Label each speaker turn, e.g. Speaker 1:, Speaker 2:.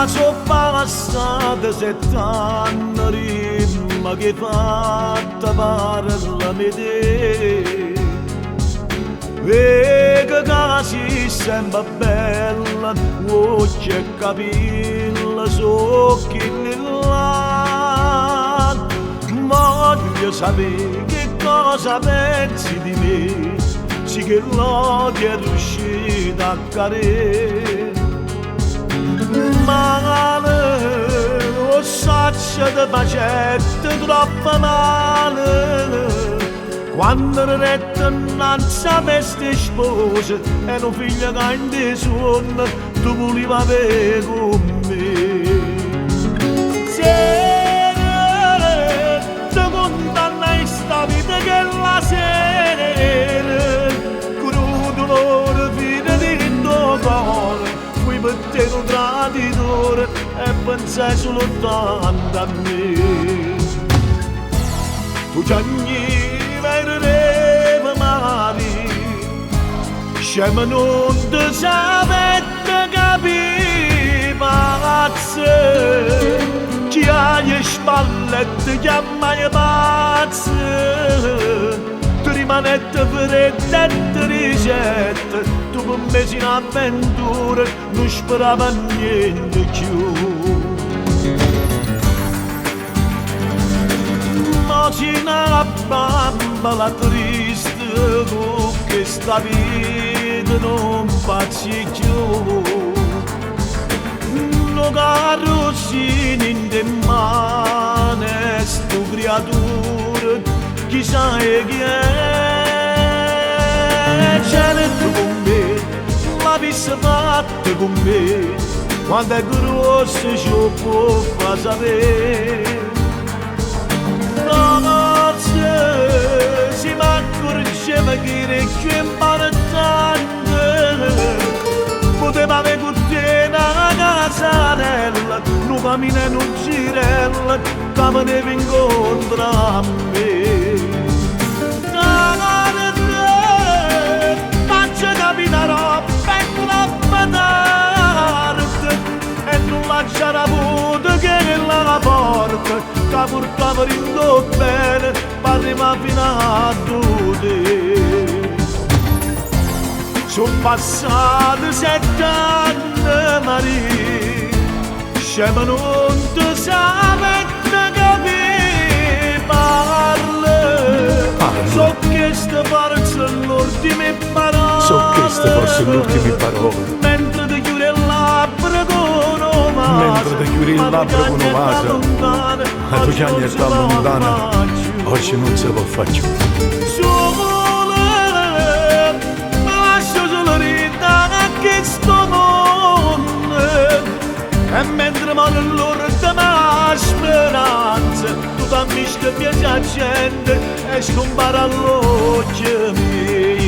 Speaker 1: Ma sono passate 7 anni, ma che fatta parlami te. E che casi sembra bella, voce e capilla, so chi là. Voglio sapere che cosa pensi di me, sì che l'odio è riuscito a cadere. Male, lo saccio di bacette troppo male. Quando retta innanzi a queste spose e un figlio che ha in te sonno, tu volevi avere con me. Se ti condanna in sta vita che la sera, crudo l'ora fine di tuo cuore, puoi per te un traditore e pensai soltanto a me. Tu già vedremo male, scema non ti sapete capire, pazze, chi ha le spallette chiama le pazze, ti rimanete fredda e ti ricette, tu per me sei un'avventura, non sperava niente più. Una bambola triste con questa vita non faccio più. No carrozzino in te mano, sto creatura, chissà chi è. C'è tu con me, la vista fatta con me, quando è grossa ci può far sapere. Si m'accorgeva che era più importante, poteva avere con te una casarella, un cammino e un girello, che veniva incontro a me. Faccio camminare per troppo tardi e non lasciare la puta che è la porta, che portava rindo bene per arrivare fino a te. Sono passati 7 anni, Maria, scema non ti sapete capire, parla. So che ste forse l'ultime parole,
Speaker 2: So che ste forse le ultime parole,
Speaker 1: mentre ti chiudi il labbro con un vaso,
Speaker 2: mentre ti chiudi il labbro con un vaso, la tua cagna sta lontana, oggi non se lo faccio.
Speaker 1: Sole, ma lascio solo ridere a questo mondo, e mentre muore l'ultima speranza, tu t'ammischi e piace a gente e scompare all'occhio mio.